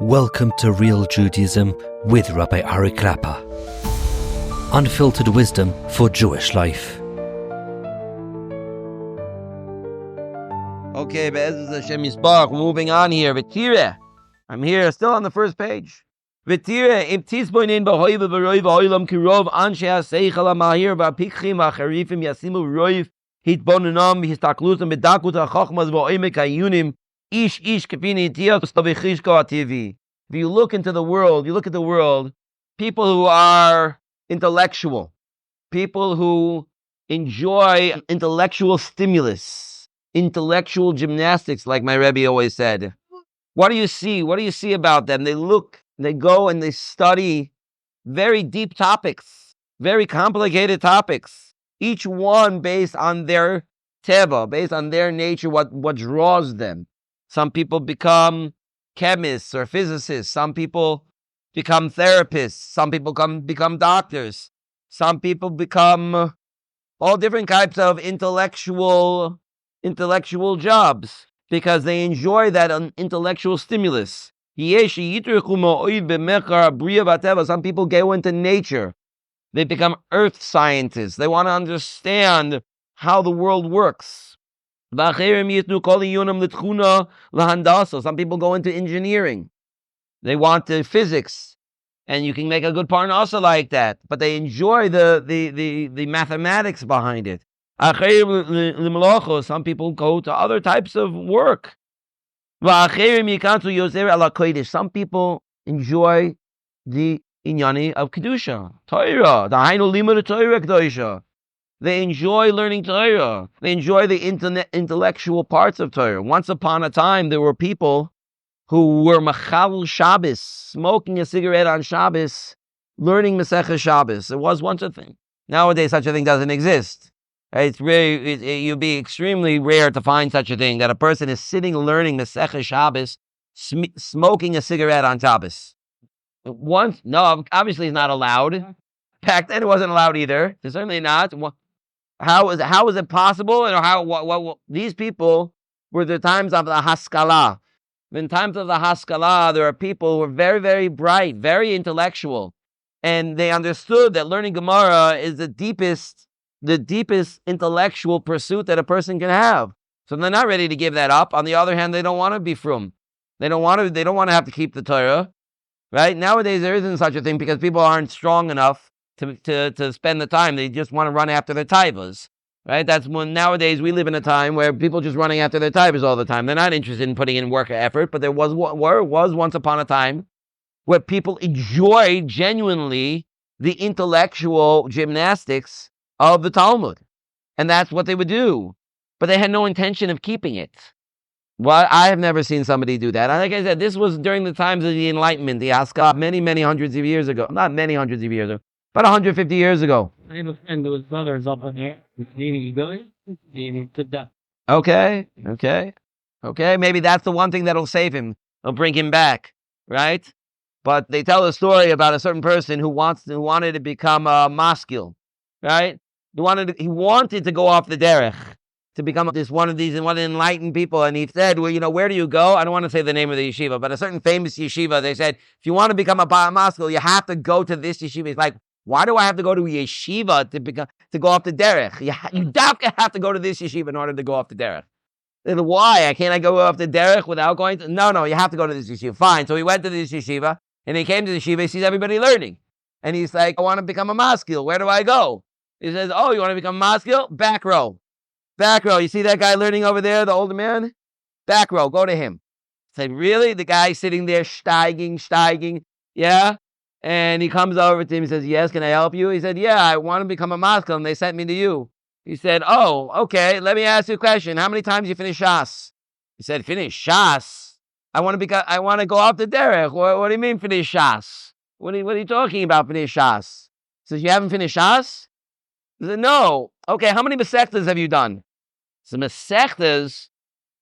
Welcome to Real Judaism with Rabbi Ari Klapper. Unfiltered wisdom for Jewish life. Okay, Be'ezus Hashem Yisbarach, moving on here. V'tireh, I'm here, still on the first page. V'tireh, im tisboinin b'hoiv v'roiv ha'olam kirov anshe ha'seichel ha'mahir v'apikhim ha'charifim yasimu roiv hitbonunam v'histaklusam b'dakut ha'chochmaz v'oimek ha'yunim ish kefini tiyot v'chishko ha'tivi. If you look into the world, people who are intellectual, people who enjoy intellectual stimulus, intellectual gymnastics, like my Rebbe always said. What do you see? What do you see about them? They go and they study very deep topics, very complicated topics, each one based on their teva, based on their nature, what draws them. Some people become chemists or physicists. Some people become therapists. Some people become doctors. Some people become all different types of intellectual jobs because they enjoy that intellectual stimulus. Some people go into nature. They become earth scientists. They want to understand how the world works. Some people go into engineering. They want the physics. And you can make a good parnasa like that. But they enjoy the mathematics behind it. Some people go to other types of work. Some people enjoy the inyani of Kedusha, Torah. They enjoy learning Torah. They enjoy the intellectual parts of Torah. Once upon a time, there were people who were machal Shabbos, smoking a cigarette on Shabbos, learning Masechah Shabbos. It was once a thing. Nowadays, such a thing doesn't exist. It's you'd be extremely rare to find such a thing, that a person is sitting learning Masechah Shabbos, smoking a cigarette on Shabbos. No, obviously it's not allowed. Back then it wasn't allowed either. It's certainly not. How is it possible? And these people were the times of the Haskalah. In times of the Haskalah, there are people who are very, very bright, very intellectual, and they understood that learning Gemara is the deepest intellectual pursuit that a person can have. So they're not ready to give that up. On the other hand, they don't want to be frum. They don't want to have to keep the Torah. Right? Nowadays there isn't such a thing because people aren't strong enough to spend the time. They just want to run after their taivas. Right? That's when nowadays we live in a time where people just running after their taivas all the time. They're not interested in putting in work or effort, but there was once upon a time where people enjoyed genuinely the intellectual gymnastics of the Talmud. And that's what they would do. But they had no intention of keeping it. Well, I have never seen somebody do that. And like I said, this was during the times of the Enlightenment, the Haskalah, many, many hundreds of years ago. Not many hundreds of years ago, about 150 years ago. I have a friend whose brother is up in here. Okay. Maybe that's the one thing that'll save him. It'll bring him back, right? But they tell a story about a certain person who wanted to become a maskil, right? He wanted to go off the derech, to become one of these enlightened people. And he said, well, where do you go? I don't want to say the name of the yeshiva, but a certain famous yeshiva, they said, if you want to become a maskil, you have to go to this yeshiva. He's like, why do I have to go to a yeshiva to go off the derech? You have to go to this yeshiva in order to go off the derech. Then why? Can't I go off the derech without going to? No, you have to go to this yeshiva. Fine. So he went to this yeshiva, and he came to the yeshiva, he sees everybody learning. And he's like, I want to become a maskil. Where do I go? He says, oh, you want to become a maskil? Back row. You see that guy learning over there, the older man? Back row, go to him. I said, really? The guy sitting there steiging, yeah? And he comes over to him, he says, yes, can I help you? He said, yeah, I want to become a maskil, and they sent me to you. He said, oh, okay, let me ask you a question. How many times you finish Shas? He said, finish Shas? I want to go off the derech. What do you mean finish Shas? What are you talking about, finish Shas? He says, you haven't finished Shas? He said, no. Okay, how many Masechtas have you done? So Masechtas,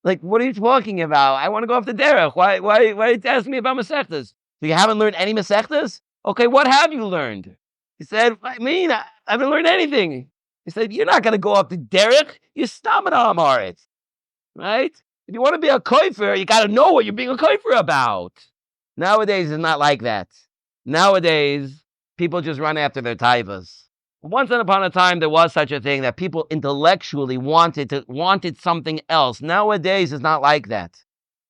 like, what are you talking about? I want to go off the derech. Why are you asking me about Masechtas? So you haven't learned any Masechtas? Okay, what have you learned? He said, I haven't learned anything. He said, you're not going to go off the derech. You're stamina amaret. Right? If you want to be a koifer, you got to know what you're being a koifer about. Nowadays, it's not like that. Nowadays, people just run after their taivas. Once upon a time, there was such a thing that people intellectually wanted something else. Nowadays, it's not like that.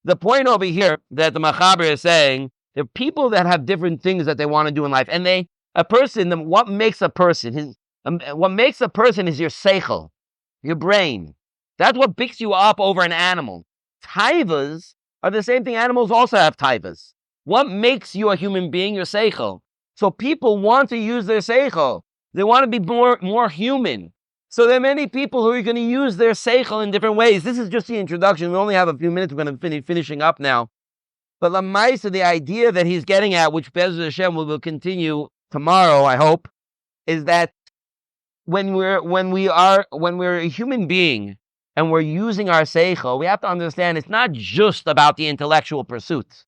The point over here that the Machaber is saying, there are people that have different things that they want to do in life, and what makes a person? What makes a person is your seichel, your brain. That's what picks you up over an animal. Taivas are the same thing. Animals also have taivas. What makes you a human being? Your seichel. So people want to use their seichel. They want to be more human. So there are many people who are going to use their seichel in different ways. This is just the introduction. We only have a few minutes. We're going to finishing up now. But Lamaisa, the idea that he's getting at, which Be'ez Hashem will continue tomorrow, I hope, is that when we're a human being and we're using our seichel, we have to understand it's not just about the intellectual pursuits.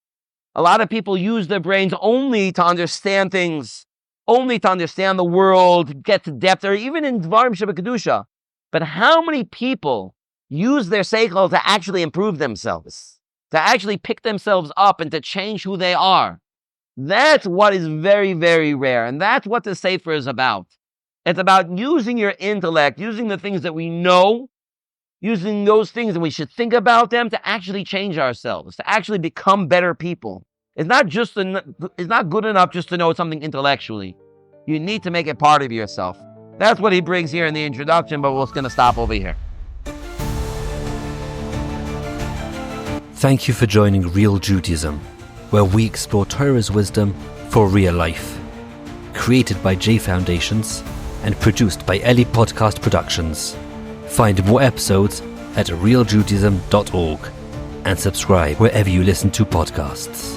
A lot of people use their brains only to understand things, only to understand the world, get to depth, or even in Dvarim Shebekadusha. But how many people use their seichel to actually improve themselves, to actually pick themselves up and to change who they are? That's what is very, very rare. And that's what the Sefer is about. It's about using your intellect, using the things that we know, using those things and we should think about them to actually change ourselves, to actually become better people. It's not good enough just to know something intellectually. You need to make it part of yourself. That's what he brings here in the introduction, but we're going to stop over here. Thank you for joining Real Judaism, where we explore Torah's wisdom for real life. Created by J Foundations and produced by Eli Podcast Productions. Find more episodes at realjudaism.org and subscribe wherever you listen to podcasts.